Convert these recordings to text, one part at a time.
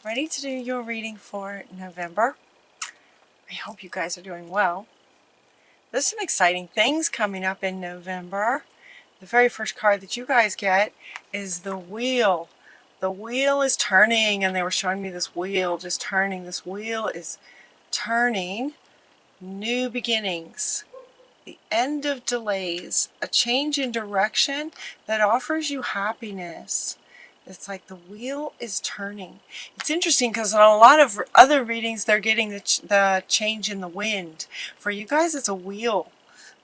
Ready to do your reading for November? I hope you guys are doing well. There's some exciting things coming up in November. The very first card that you guys get is the wheel. The wheel is turning, and they were showing me this wheel just turning. This wheel is turning. New beginnings. The end of delays. A change in direction that offers you happiness. It's like the wheel is turning. It's interesting because in a lot of other readings, they're getting the change in the wind. For you guys, it's a wheel.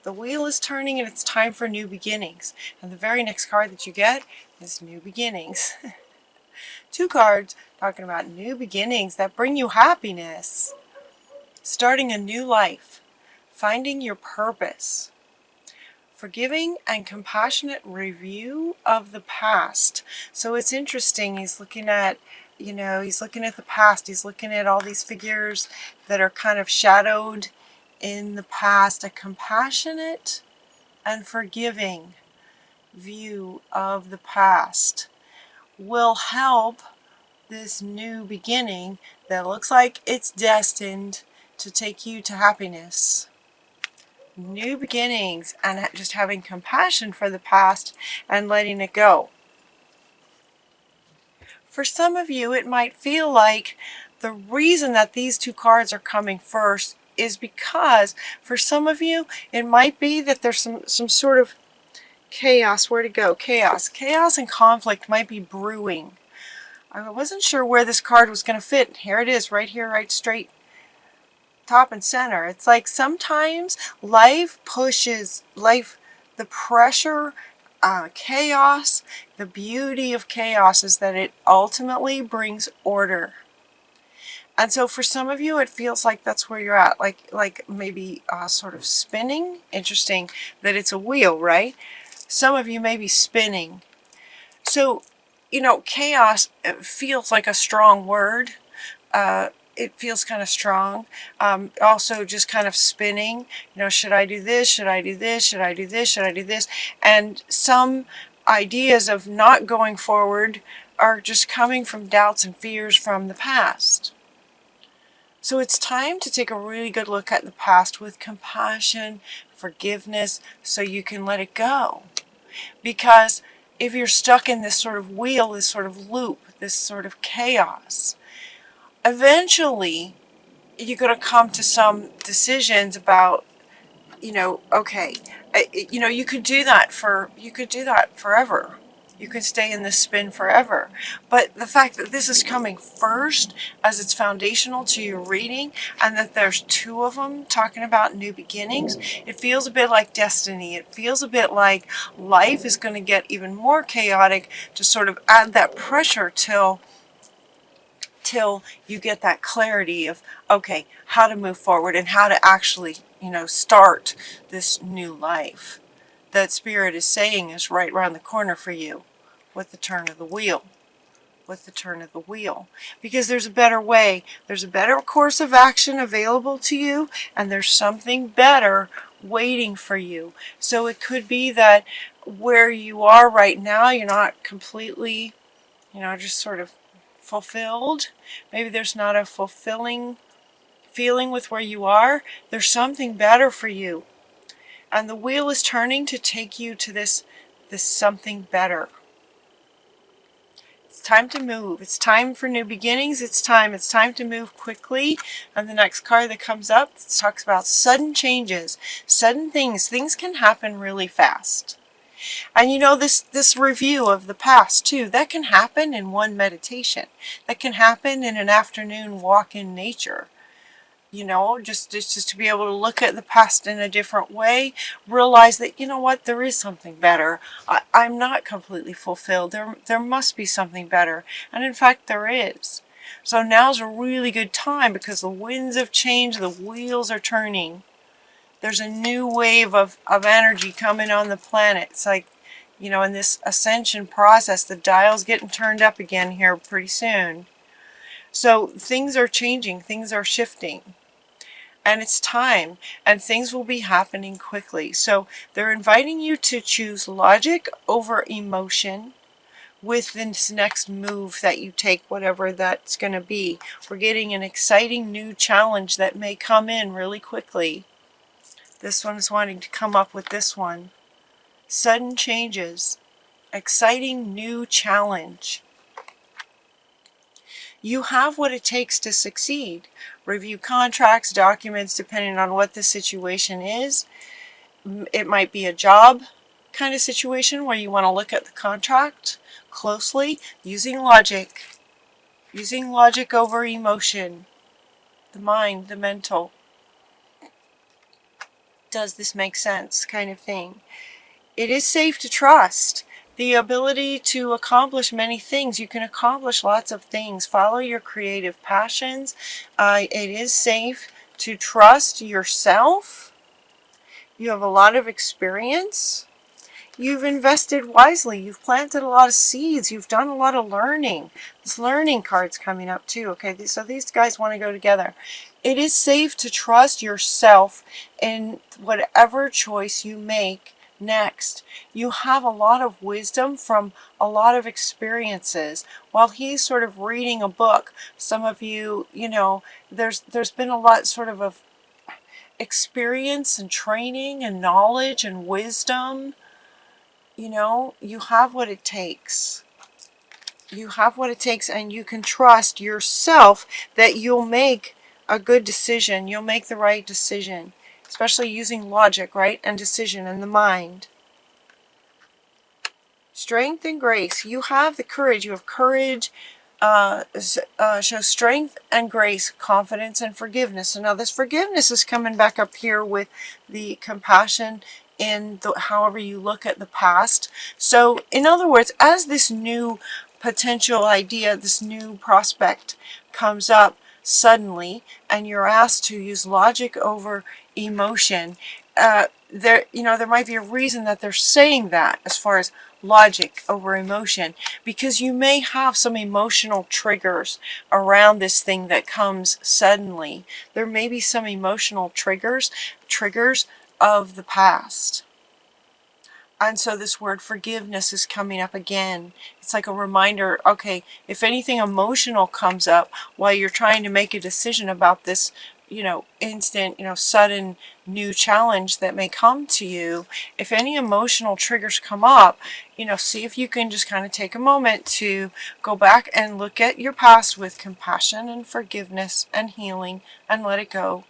The wheel is turning and it's time for new beginnings. And the very next card that you get is new beginnings. Two cards talking about new beginnings that bring you happiness. Starting a new life. Finding your purpose. Forgiving and compassionate review of the past. So it's interesting, he's looking at, he's looking at the past. He's looking at all these figures that are kind of shadowed in the past. A compassionate and forgiving view of the past will help this new beginning that looks like it's destined to take you to happiness. New beginnings and just having compassion for the past and letting it go. For some of you, it might feel like the reason that these two cards are coming first is because for some of you, it might be that there's some sort of chaos. Where to go? Chaos and conflict might be brewing. I wasn't sure where this card was going to fit. Here it is, right here, right straight top and center. It's like sometimes life pushes, the pressure, chaos. The beauty of chaos is that it ultimately brings order. And so for some of you, it feels like that's where you're at, like maybe sort of spinning. Interesting that it's a wheel, right? Some of you may be spinning. So, chaos, it feels like a strong word. It feels kind of strong. Also just kind of spinning, should I do this? Should I do this? Should I do this? Should I do this? And some ideas of not going forward are just coming from doubts and fears from the past. So it's time to take a really good look at the past with compassion, forgiveness, so you can let it go. Because if you're stuck in this sort of wheel, this sort of loop, this sort of chaos, eventually you're going to come to some decisions about, okay, you could do that forever. You could stay in this spin forever. But the fact that this is coming first as it's foundational to your reading, and that there's two of them talking about new beginnings, it feels a bit like destiny. It feels a bit like life is going to get even more chaotic to sort of add that pressure till you get that clarity of, okay, how to move forward and how to actually, start this new life that Spirit is saying is right around the corner for you with the turn of the wheel. Because there's a better way. There's a better course of action available to you, and there's something better waiting for you. So it could be that where you are right now, you're not completely, just sort of fulfilled. Maybe there's not a fulfilling feeling with where you are. There's something better for you. And the wheel is turning to take you to this something better. It's time to move. It's time for new beginnings. It's time to move quickly. And the next card that comes up talks about sudden changes, sudden things. Things can happen really fast. And this review of the past too, that can happen in one meditation. That can happen in an afternoon walk in nature. Just to be able to look at the past in a different way, realize that, there is something better. I'm not completely fulfilled. There must be something better. And in fact, there is. So now's a really good time because the winds have changed, the wheels are turning. There's a new wave of energy coming on the planet. It's like, in this ascension process, the dial's getting turned up again here pretty soon. So things are changing, things are shifting. And it's time, and things will be happening quickly. So they're inviting you to choose logic over emotion, with this next move that you take, whatever that's going to be. We're getting an exciting new challenge that may come in really quickly. This one is wanting to come up with this one. Sudden changes. Exciting new challenge. You have what it takes to succeed. Review contracts, documents, depending on what the situation is. It might be a job kind of situation where you want to look at the contract closely, using logic over emotion, the mind, the mental. Does this make sense kind of thing? It is safe to trust. The ability to accomplish many things. You can accomplish lots of things. Follow your creative passions. It is safe to trust yourself. You have a lot of experience. You've invested wisely. You've planted a lot of seeds. You've done a lot of learning. This learning card's coming up too. Okay, so these guys want to go together. It is safe to trust yourself in whatever choice you make next. You have a lot of wisdom from a lot of experiences. While he's sort of reading a book, some of you, there's been a lot sort of experience and training and knowledge and wisdom. You have what it takes. You have what it takes, and you can trust yourself that you'll make a good decision. You'll make the right decision, especially using logic, right? And decision and the mind. Strength and grace. You have the courage. You have courage. Show strength and grace, confidence and forgiveness. So now this forgiveness is coming back up here with the compassion in however you look at the past. So in other words, as this new potential idea, this new prospect comes up suddenly, and you're asked to use logic over emotion, there might be a reason that they're saying that, as far as logic over emotion, because you may have some emotional triggers around this thing that comes suddenly. There may be some emotional triggers of the past. And so this word forgiveness is coming up again. It's like a reminder, okay, if anything emotional comes up while you're trying to make a decision about this, instant, sudden new challenge that may come to you, if any emotional triggers come up, see if you can just kind of take a moment to go back and look at your past with compassion and forgiveness and healing and let it go.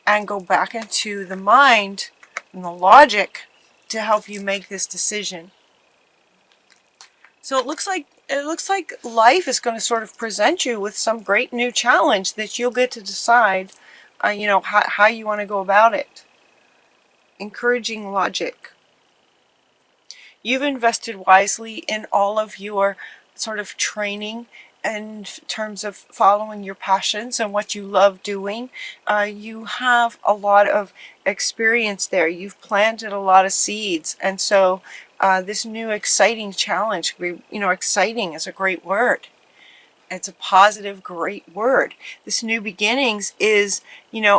And go back into the mind and the logic to help you make this decision. So it looks like life is going to sort of present you with some great new challenge that you'll get to decide, how you want to go about it. Encouraging logic. You've invested wisely in all of your sort of training in terms of following your passions and what you love doing. You have a lot of experience there. You've planted a lot of seeds, and so this new exciting challenge, exciting is a great word. It's a positive, great word. This new beginnings is,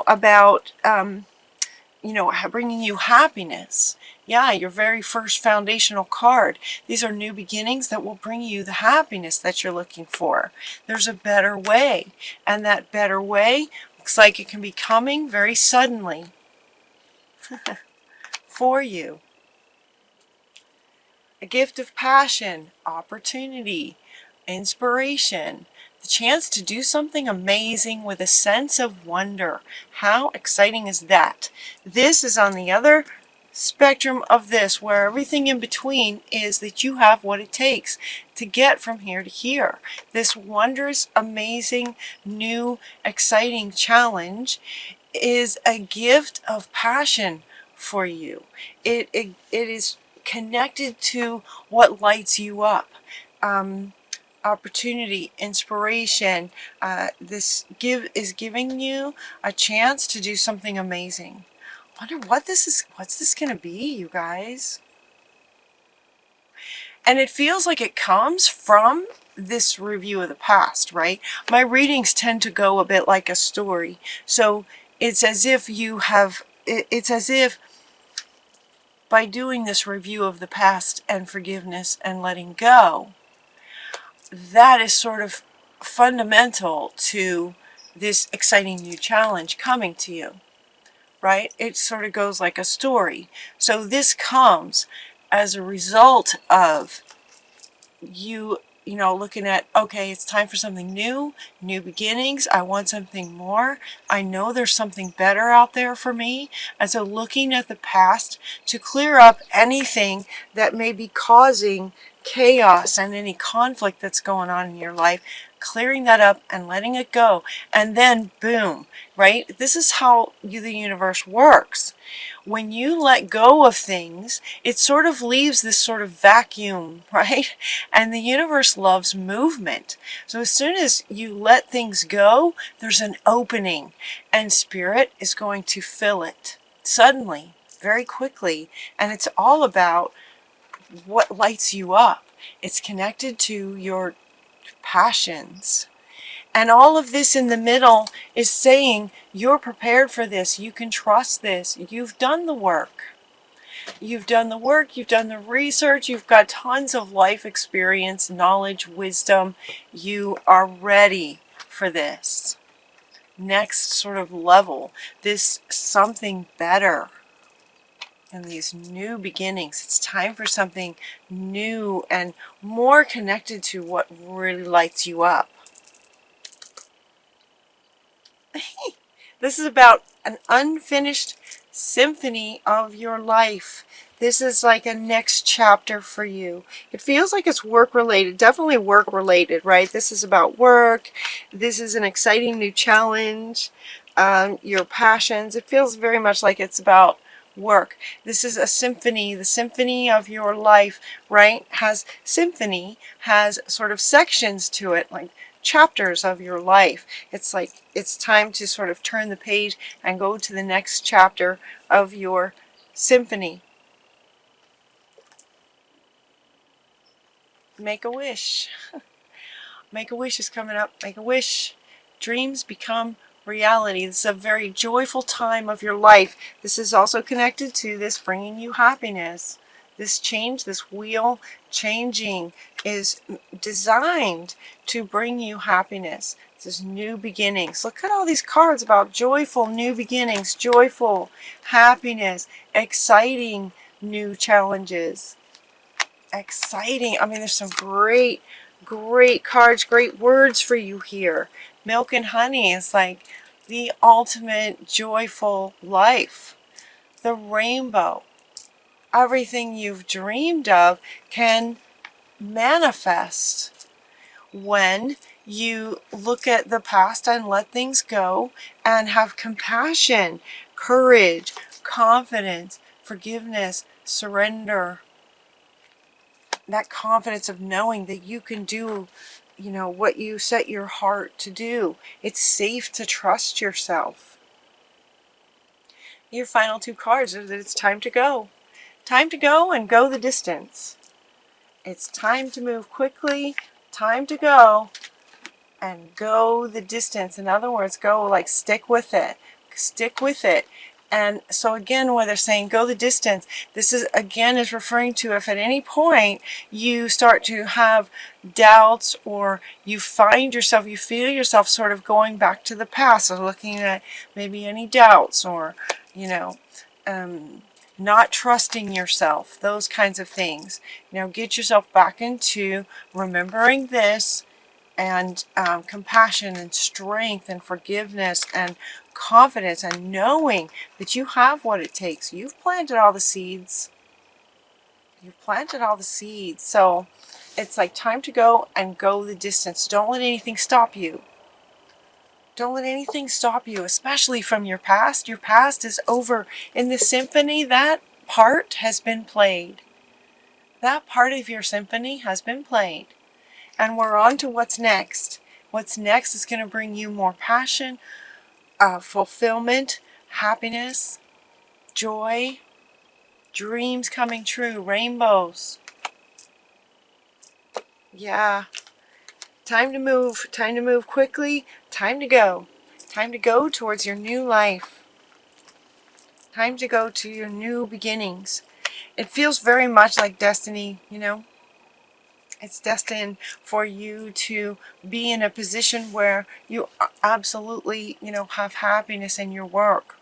about, bringing you happiness. Yeah, your very first foundational card. These are new beginnings that will bring you the happiness that you're looking for. There's a better way, and that better way looks like it can be coming very suddenly for you. A gift of passion, opportunity, inspiration, the chance to do something amazing with a sense of wonder. How exciting is that? This is on the other spectrum of this, where everything in between is that you have what it takes to get from here to here. This wondrous, amazing, new, exciting challenge is a gift of passion for you. It is connected to what lights you up. Opportunity, inspiration. This is giving you a chance to do something amazing. Wonder what this is. What's this going to be, you guys? And it feels like it comes from this review of the past, right? My readings tend to go a bit like a story. So it's as if you have, it's as if by doing this review of the past and forgiveness and letting go, that is sort of fundamental to this exciting new challenge coming to you, right? It sort of goes like a story. So this comes as a result of you know, looking at, okay, it's time for something new, new beginnings. I want something more. I know there's something better out there for me. And so looking at the past to clear up anything that may be causing chaos and any conflict that's going on in your life, clearing that up and letting it go. And then boom, right? This is how the universe works. When you let go of things, it sort of leaves this sort of vacuum, right? And the universe loves movement. So as soon as you let things go, there's an opening, and Spirit is going to fill it suddenly, very quickly. And it's all about what lights you up. It's connected to your passions. And all of this in the middle is saying, you're prepared for this. You can trust this. You've done the work. You've done the work. You've done the research. You've got tons of life experience, knowledge, wisdom. You are ready for this next sort of level, this something better. And these new beginnings. It's time for something new and more connected to what really lights you up. This is about an unfinished symphony of your life. This is like a next chapter for you. It feels like it's work related, definitely work related, right? This is about work. This is an exciting new challenge. Your passions. It feels very much like it's about work. This is a symphony, the symphony of your life, right? Symphony has sort of sections to it, like chapters of your life. It's like it's time to sort of turn the page and go to the next chapter of your symphony. Make a wish. Make a wish is coming up. Make a wish. Dreams become reality. This is a very joyful time of your life. This is also connected to this bringing you happiness. This change, this wheel changing is designed to bring you happiness. This is new beginnings. Look at all these cards about joyful new beginnings, joyful happiness, exciting new challenges. Exciting. I mean, there's some great cards, great words for you here. Milk and honey is like the ultimate joyful life. The rainbow. Everything you've dreamed of can manifest when you look at the past and let things go and have compassion, courage, confidence, forgiveness, surrender. That confidence of knowing that you can do, you know, what you set your heart to do. It's safe to trust yourself. Your final two cards are that it's time to go. Time to go and go the distance. It's time to move quickly, time to go and go the distance. In other words, go like stick with it. Stick with it. And so again, when they're saying go the distance, this is again is referring to if at any point you start to have doubts or you find yourself, you feel yourself sort of going back to the past or looking at maybe any doubts or, you know, not trusting yourself, those kinds of things. You know, get yourself back into remembering this and compassion and strength and forgiveness and confidence and knowing that you have what it takes. You've planted all the seeds. You've planted all the seeds. So it's like time to go and go the distance. Don't let anything stop you. Don't let anything stop you, especially from your past. Your past is over. In the symphony, that part has been played. That part of your symphony has been played. And we're on to what's next. What's next is going to bring you more passion, fulfillment, happiness, joy, dreams coming true, rainbows. Yeah. Time to move quickly, time to go towards your new life. Time to go to your new beginnings. it feels very much like destiny, you know. It's destined for you to be in a position where you absolutely, you know, have happiness in your work.